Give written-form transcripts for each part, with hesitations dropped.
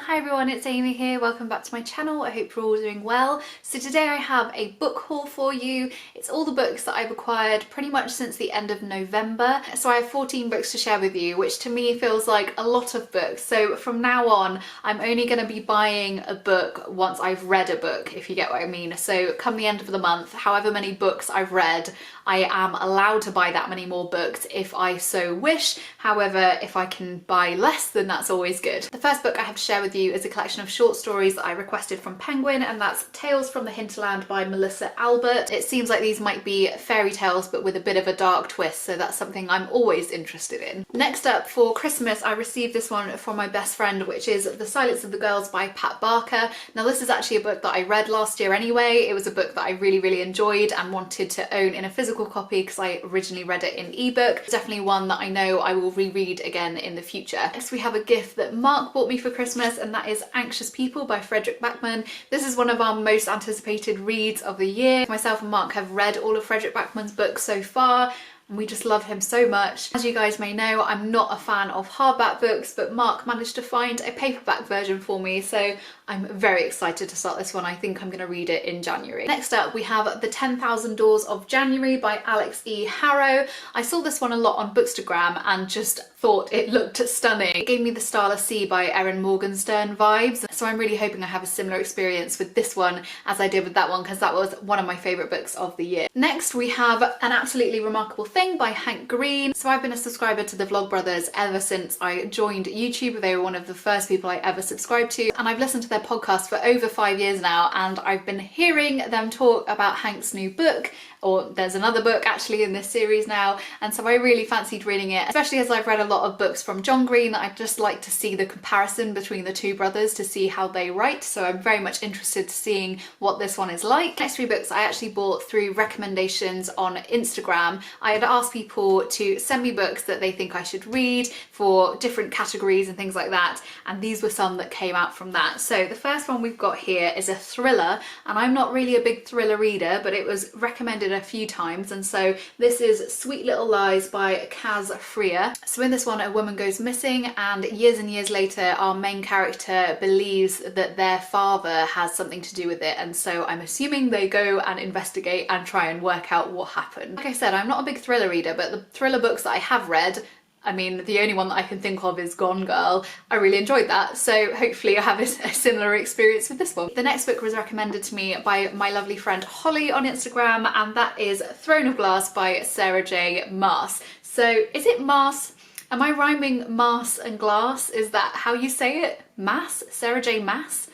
Hi everyone, it's Amy here. Welcome back to my channel. I hope you're all doing well. So today I have a book haul for you. It's all the books that I've acquired pretty much since the end of November. So I have 14 books to share with you, which to me feels like a lot of books. So from now on, I'm only going to be buying a book once I've read a book, if you get what I mean. So come the end of the month, however many books I've read, I am allowed to buy that many more books if I so wish. However, if I can buy less, then that's always good. The first book I have to share with you is a collection of short stories that I requested from Penguin, and that's Tales from the Hinterland by Melissa Albert. It seems like these might be fairy tales but with a bit of a dark twist, so that's something I'm always interested in. Next up, for Christmas, I received this one from my best friend, which is The Silence of the Girls by Pat Barker. Now this is actually a book that I read last year anyway. It was a book that I really enjoyed and wanted to own in a physical copy because I originally read it in ebook. It's definitely one that I know I will reread again in the future. Next we have a gift that Mark bought me for Christmas, and that is Anxious People by Frederick Bachmann. This is one of our most anticipated reads of the year. Myself and Mark have read all of Frederick Bachmann's books so far, and we just love him so much. As you guys may know, I'm not a fan of hardback books, but Mark managed to find a paperback version for me, so I'm very excited to start this one. I think I'm going to read it in January. Next up, we have The 10,000 Doors of January by Alex E. Harrow. I saw this one a lot on Bookstagram and just thought it looked stunning. It gave me the Starless Sea by Erin Morgenstern vibes, so I'm really hoping I have a similar experience with this one as I did with that one, because that was one of my favourite books of the year. Next we have An Absolutely Remarkable Thing by Hank Green. So I've been a subscriber to the Vlogbrothers ever since I joined YouTube. They were one of the first people I ever subscribed to, and I've listened to their podcast for over 5 years now, and I've been hearing them talk about Hank's new book, or there's another book actually in this series now, and so I really fancied reading it, especially as I've read a lot of books from John Green. I'd just like to see the comparison between the two brothers to see how they write, so I'm very much interested to seeing what this one is like. Next three books I actually bought through recommendations on Instagram. I had asked people to send me books that they think I should read for different categories and things like that, and these were some that came out from that. So the first one we've got here is a thriller, and I'm not really a big thriller reader, but it was recommended a few times, and so this is Sweet Little Lies by Kaz Freya. So in this one, a woman goes missing, and years later our main character believes that their father has something to do with it, and so I'm assuming they go and investigate and try and work out what happened. Like I said, I'm not a big thriller reader, but the thriller books that I have read, I mean, the only one that I can think of is Gone Girl. I really enjoyed that, so hopefully I have a similar experience with this one. The next book was recommended to me by my lovely friend Holly on Instagram, and that is Throne of Glass by Sarah J. Maas. So is it Maas? Am I rhyming Maas and glass? Is that how you say it? Maas? Sarah J. Maas?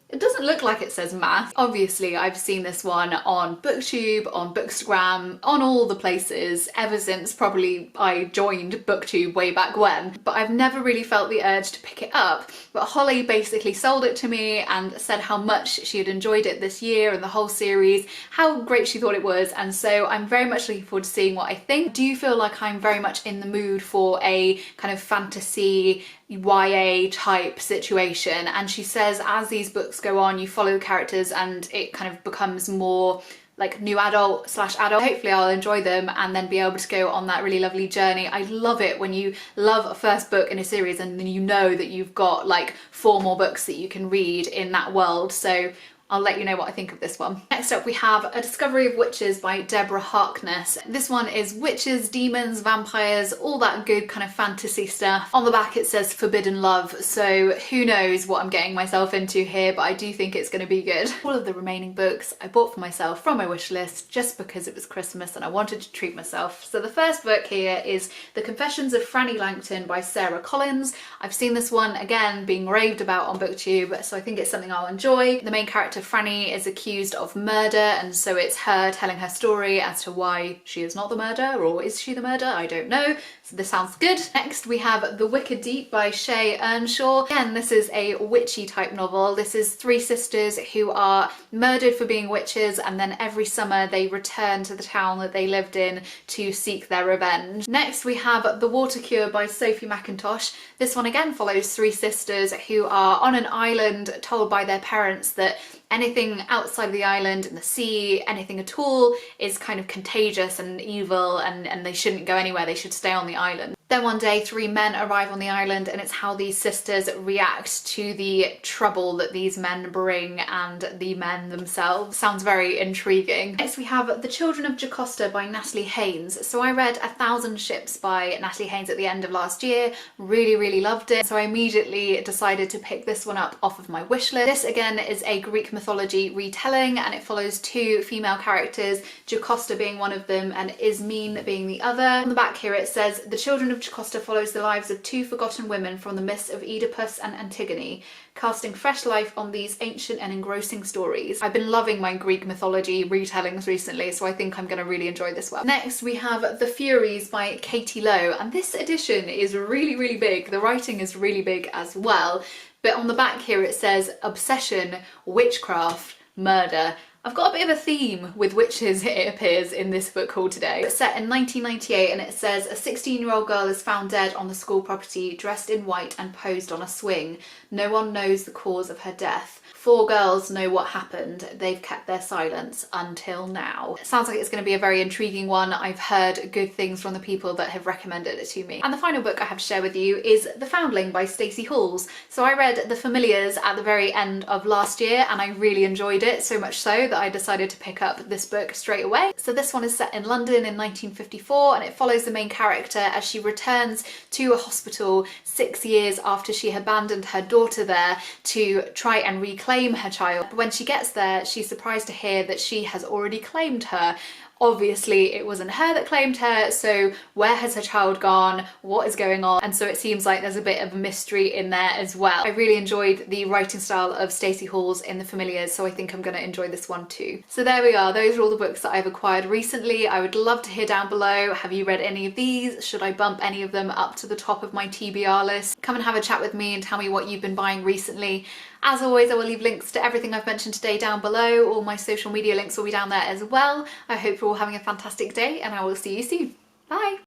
It doesn't look like it says Maas. Obviously, I've seen this one on BookTube, on Bookstagram, on all the places ever since probably I joined BookTube way back when, but I've never really felt the urge to pick it up. But Holly basically sold it to me and said how much she had enjoyed it this year and the whole series, how great she thought it was, and so I'm very much looking forward to seeing what I think. Do you feel like I'm very much in the mood for a kind of fantasy YA type situation? And she says as these books go on, you follow the characters and it kind of becomes more like new adult / adult. Hopefully I'll enjoy them and then be able to go on that really lovely journey. I love it when you love a first book in a series and then you know that you've got like 4 more books that you can read in that world. So I'll let you know what I think of this one. Next up we have A Discovery of Witches by Deborah Harkness. This one is witches, demons, vampires, all that good kind of fantasy stuff. On the back it says Forbidden Love, so who knows what I'm getting myself into here, but I do think it's going to be good. All of the remaining books I bought for myself from my wish list just because it was Christmas and I wanted to treat myself. So the first book here is The Confessions of Franny Langton by Sarah Collins. I've seen this one again being raved about on BookTube, so I think it's something I'll enjoy. The main character Franny is accused of murder, and so it's her telling her story as to why she is not the murderer, or is she the murderer? I don't know. So this sounds good. Next we have The Wicked Deep by Shea Earnshaw. Again, this is a witchy type novel. This is 3 sisters who are murdered for being witches, and then every summer they return to the town that they lived in to seek their revenge. Next we have The Water Cure by Sophie Macintosh. This one again follows 3 sisters who are on an island told by their parents that anything outside of the island, in the sea, anything at all is kind of contagious and evil, and they shouldn't go anywhere, they should stay on the island. Then one day, three men arrive on the island, and it's how these sisters react to the trouble that these men bring and the men themselves. Sounds very intriguing. Next we have The Children of Jacosta by Natalie Haynes. So I read 1,000 Ships by Natalie Haynes at the end of last year. Really loved it. So I immediately decided to pick this one up off of my wish list. This again is a Greek mythology retelling, and it follows two female characters, Jacosta being one of them and Ismene being the other. On the back here it says, The Children of Jacosta follows the lives of two forgotten women from the myths of Oedipus and Antigone, casting fresh life on these ancient and engrossing stories. I've been loving my Greek mythology retellings recently, so I think I'm going to really enjoy this one. Next we have The Furies by Katie Lowe, and this edition is really big. The writing is really big as well, but on the back here it says obsession, witchcraft, murder. I've got a bit of a theme with witches, it appears, in this book haul today. It's set in 1998 and it says, a 16-year-old girl is found dead on the school property, dressed in white and posed on a swing. No one knows the cause of her death. 4 girls know what happened. They've kept their silence until now. It sounds like it's going to be a very intriguing one. I've heard good things from the people that have recommended it to me. And the final book I have to share with you is The Foundling by Stacy Halls. So I read The Familiars at the very end of last year and I really enjoyed it, so much so that I decided to pick up this book straight away. So this one is set in London in 1954 and it follows the main character as she returns to a hospital 6 years after she abandoned her daughter there to try and reclaim her child. But when she gets there, she's surprised to hear that she has already claimed her. Obviously it wasn't her that claimed her, so where has her child gone? What is going on? And so it seems like there's a bit of a mystery in there as well. I really enjoyed the writing style of Stacy Halls in The Familiars, so I think I'm going to enjoy this one too. So there we are, those are all the books that I've acquired recently. I would love to hear down below, have you read any of these? Should I bump any of them up to the top of my TBR list? Come and have a chat with me and tell me what you've been buying recently. As always, I will leave links to everything I've mentioned today down below. All my social media links will be down there as well. I hope you're all having a fantastic day and I will see you soon. Bye!